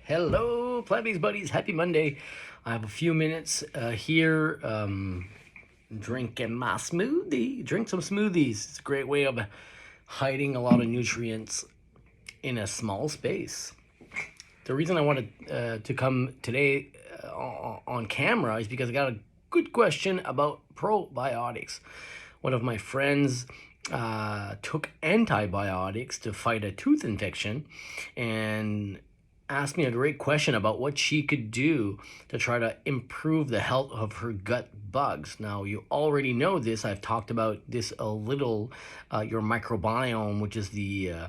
Hello, plant-based buddies. Happy Monday. I have a few minutes here drinking my smoothie. Drink some smoothies. It's a great way of hiding a lot of nutrients in a small space. The reason I wanted to come today on camera is because I got a good question about probiotics. One of my friends took antibiotics to fight a tooth infection and asked me a great question about what she could do to try to improve the health of her gut bugs. Now, you already know this. I've talked about this a little. Your microbiome, which is the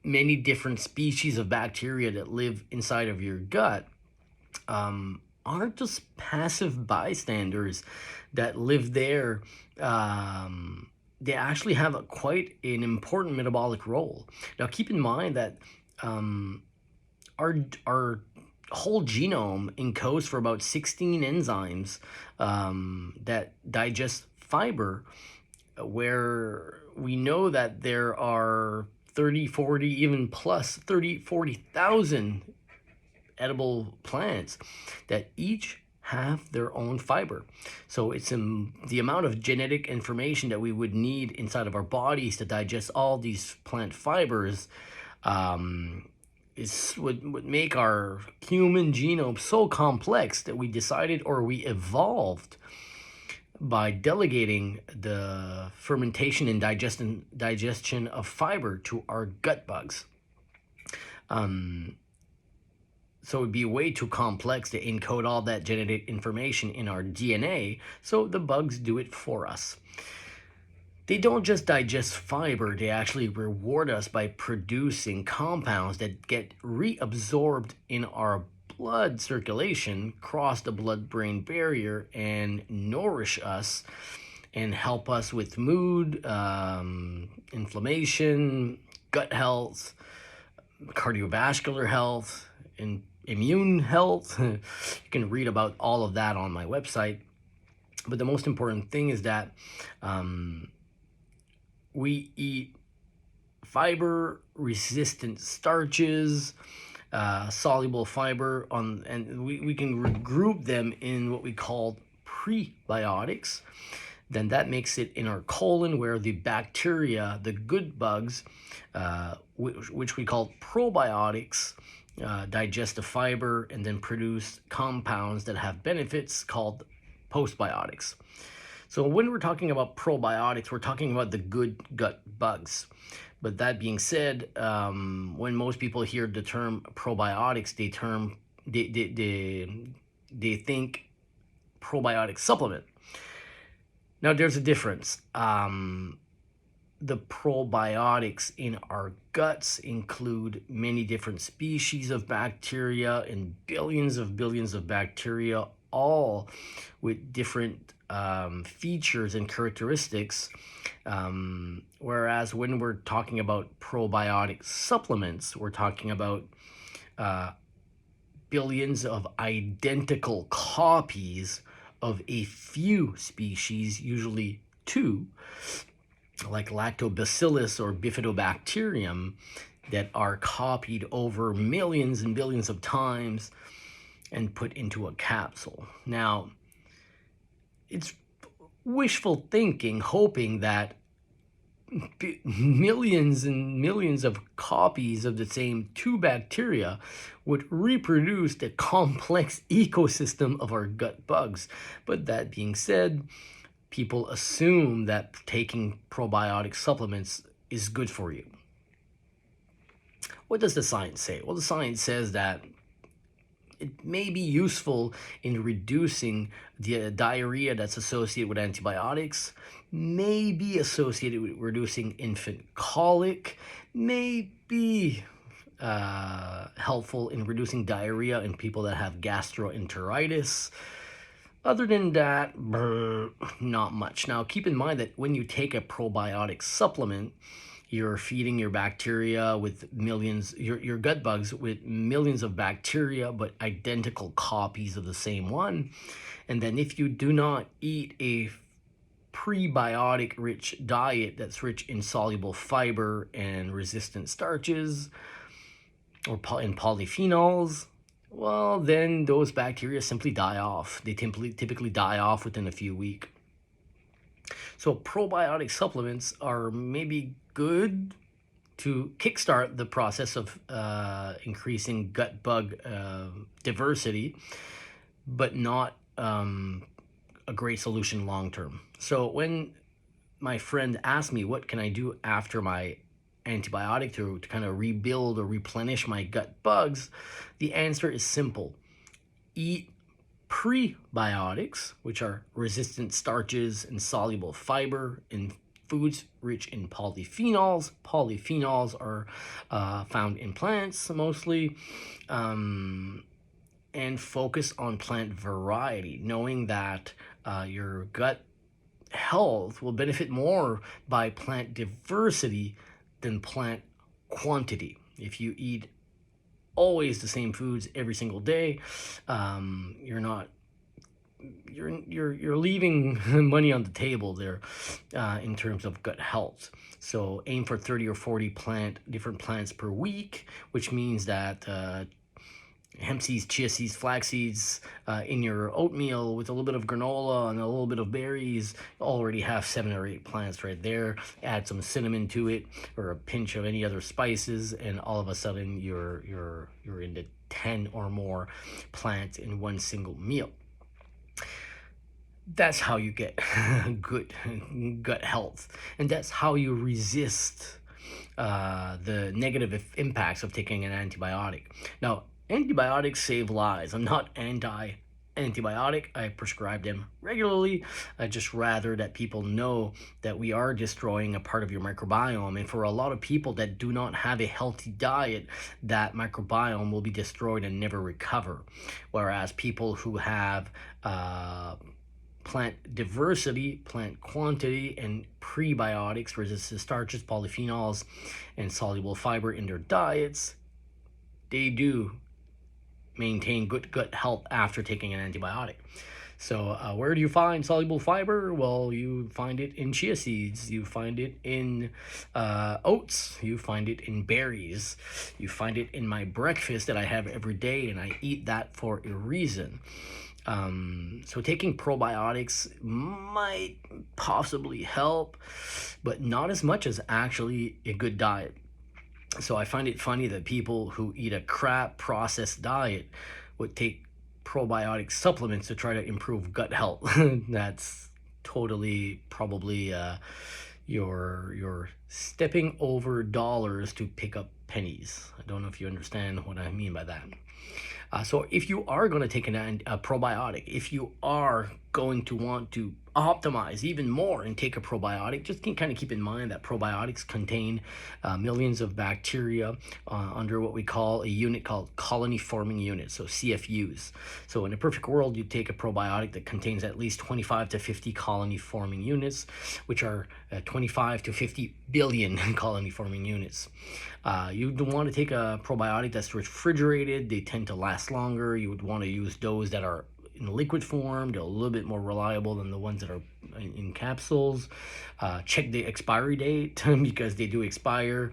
many different species of bacteria that live inside of your gut, aren't just passive bystanders that live there. They actually have quite an important metabolic role. Now, keep in mind that our whole genome encodes for about 16 enzymes that digest fiber, where we know that there are 30, 40, even plus 30, 40,000 edible plants that each have their own fiber. So it's the amount of genetic information that we would need inside of our bodies to digest all these plant fibers would make our human genome so complex that we decided, or we evolved by delegating the fermentation and digestion of fiber to our gut bugs. So it would be way too complex to encode all that genetic information in our DNA, so the bugs do it for us. They don't just digest fiber, they actually reward us by producing compounds that get reabsorbed in our blood circulation, cross the blood-brain barrier, and nourish us and help us with mood, inflammation, gut health, cardiovascular health, and immune health. You can read about all of that on my website. But the most important thing is that we eat fiber-resistant starches, soluble fiber, and we can group them in what we call prebiotics. Then that makes it in our colon, where the bacteria, the good bugs, which we call probiotics, digest the fiber and then produce compounds that have benefits called postbiotics. So when we're talking about probiotics, we're talking about the good gut bugs. But that being said, when most people hear the term probiotics, they think probiotic supplement. Now, there's a difference. The probiotics in our guts include many different species of bacteria and billions of bacteria, all with different features and characteristics. Whereas when we're talking about probiotic supplements, we're talking about billions of identical copies of a few species, usually two, like lactobacillus or bifidobacterium, that are copied over millions and billions of times and put into a capsule. Now, it's wishful thinking, hoping that millions and millions of copies of the same two bacteria would reproduce the complex ecosystem of our gut bugs. But that being said, people assume that taking probiotic supplements is good for you. What does the science say? Well, the science says that it may be useful in reducing the diarrhea that's associated with antibiotics, may be associated with reducing infant colic, may be helpful in reducing diarrhea in people that have gastroenteritis. Other than that, not much. Now, keep in mind that when you take a probiotic supplement, you're feeding your bacteria with millions, your gut bugs with millions of bacteria, but identical copies of the same one. And then if you do not eat a prebiotic rich diet that's rich in soluble fiber and resistant starches or in polyphenols, well, then those bacteria simply die off. They typically die off within a few weeks. So probiotic supplements are maybe good to kickstart the process of increasing gut bug diversity, but not a great solution long term. So when my friend asked me what can I do after my antibiotic to kind of rebuild or replenish my gut bugs, the answer is simple. Eat prebiotics, which are resistant starches and soluble fiber in foods rich in polyphenols. Polyphenols are found in plants mostly. And focus on plant variety, knowing that your gut health will benefit more by plant diversity than plant quantity. If you eat always the same foods every single day, you're leaving money on the table there in terms of gut health. So aim for 30 or 40 different plants per week, which means that hemp seeds, chia seeds, flax seeds in your oatmeal with a little bit of granola and a little bit of berries. You already have 7 or 8 plants right there. Add some cinnamon to it or a pinch of any other spices, and all of a sudden you're into 10 or more plants in one single meal. That's how you get good gut health, and that's how you resist the negative impacts of taking an antibiotic. Now, antibiotics save lives. I'm not anti-antibiotic. I prescribe them regularly. I just rather that people know that we are destroying a part of your microbiome. And for a lot of people that do not have a healthy diet, that microbiome will be destroyed and never recover. Whereas people who have plant diversity, plant quantity, and prebiotics, resistant starches, polyphenols, and soluble fiber in their diets, they do maintain good gut health after taking an antibiotic. So where do you find soluble fiber? Well, you find it in chia seeds, you find it in oats, you find it in berries, you find it in my breakfast that I have every day, and I eat that for a reason. So taking probiotics might possibly help, but not as much as actually a good diet. So I find it funny that people who eat a crap processed diet would take probiotic supplements to try to improve gut health. That's totally probably you're stepping over dollars to pick up pennies. I don't know if you understand what I mean by that. So if you are going to take a probiotic, if you are going to want to optimize even more and take a probiotic, just kind of keep in mind that probiotics contain millions of bacteria under what we call a unit called colony forming units, so CFUs. So in a perfect world, you take a probiotic that contains at least 25 to 50 colony forming units, which are 25 to 50 billion colony forming units. You don't want to take a probiotic that's refrigerated. They tend to last longer. You would want to use those that are in liquid form. They're a little bit more reliable than the ones that are in capsules. Check the expiry date because they do expire.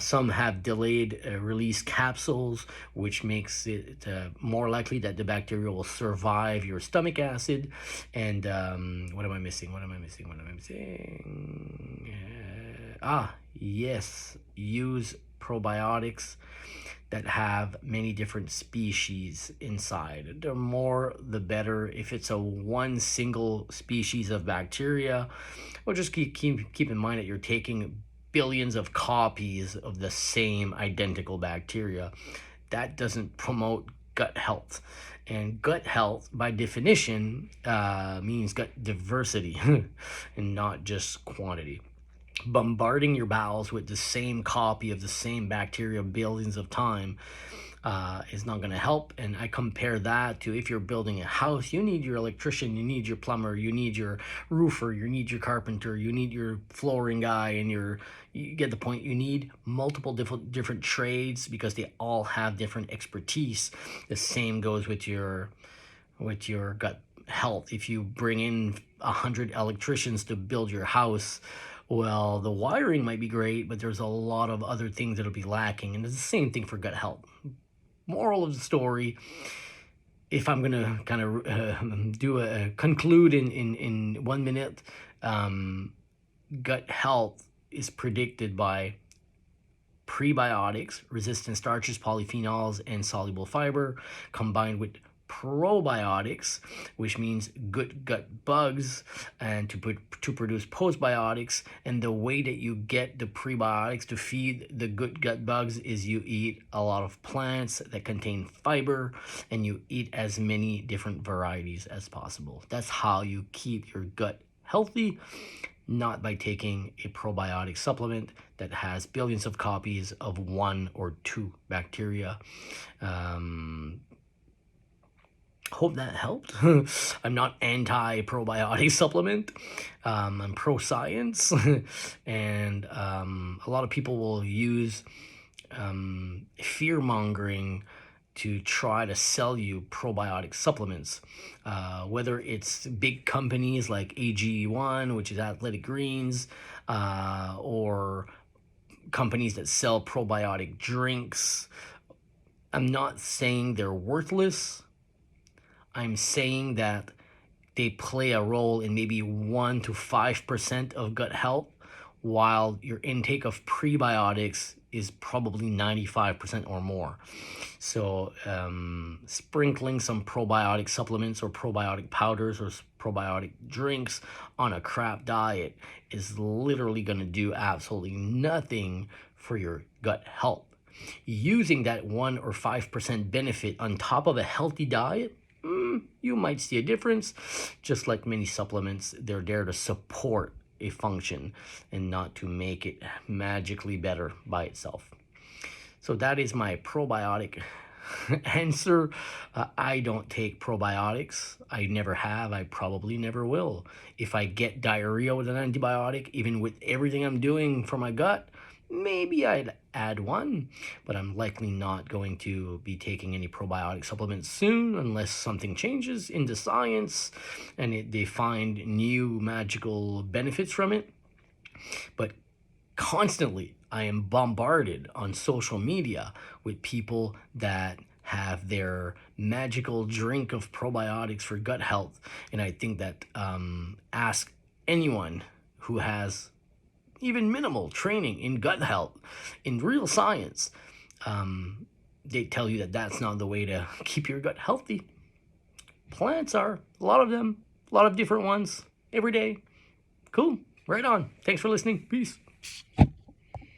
Some have delayed release capsules, which makes it more likely that the bacteria will survive your stomach acid. And what am I missing? Yes, use probiotics that have many different species inside. The more the better. If it's a one single species of bacteria, well, just keep in mind that you're taking billions of copies of the same identical bacteria. That doesn't promote gut health. And gut health, by definition, means gut diversity and not just quantity. Bombarding your bowels with the same copy of the same bacteria billions of times is not going to help. And I compare that to if you're building a house, you need your electrician, you need your plumber, you need your roofer, you need your carpenter, you need your flooring guy, and you get the point. You need multiple different trades because they all have different expertise. The same goes with your gut health. If you bring in 100 electricians to build your house. Well, the wiring might be great, but there's a lot of other things that'll be lacking. And it's the same thing for gut health. Moral of the story, if I'm going to kind of conclude in 1 minute, gut health is predicted by prebiotics, resistant starches, polyphenols, and soluble fiber, combined with probiotics, which means good gut bugs, and to produce postbiotics. And the way that you get the prebiotics to feed the good gut bugs is you eat a lot of plants that contain fiber, and you eat as many different varieties as possible. That's how you keep your gut healthy, not by taking a probiotic supplement that has billions of copies of 1 or 2 bacteria. Hope that helped. I'm not anti-probiotic supplement. I'm pro-science. And a lot of people will use fear-mongering to try to sell you probiotic supplements, whether it's big companies like AG1, which is Athletic Greens, or companies that sell probiotic drinks. I'm not saying they're worthless. I'm saying that they play a role in maybe 1 to 5% of gut health, while your intake of prebiotics is probably 95% or more. So sprinkling some probiotic supplements or probiotic powders or probiotic drinks on a crap diet is literally going to do absolutely nothing for your gut health. Using that 1 or 5% benefit on top of a healthy diet, you might see a difference. Just like many supplements, they're there to support a function and not to make it magically better by itself. So that is my probiotic answer. I don't take probiotics. I never have. I probably never will. If I get diarrhea with an antibiotic, even with everything I'm doing for my gut, maybe I'd add one, but I'm likely not going to be taking any probiotic supplements soon unless something changes in the science and they find new magical benefits from it. But constantly, I am bombarded on social media with people that have their magical drink of probiotics for gut health. And I think that ask anyone who has even minimal training in gut health, in real science, they tell you that that's not the way to keep your gut healthy. Plants are, a lot of them, a lot of different ones, every day. Cool, right on. Thanks for listening. Peace.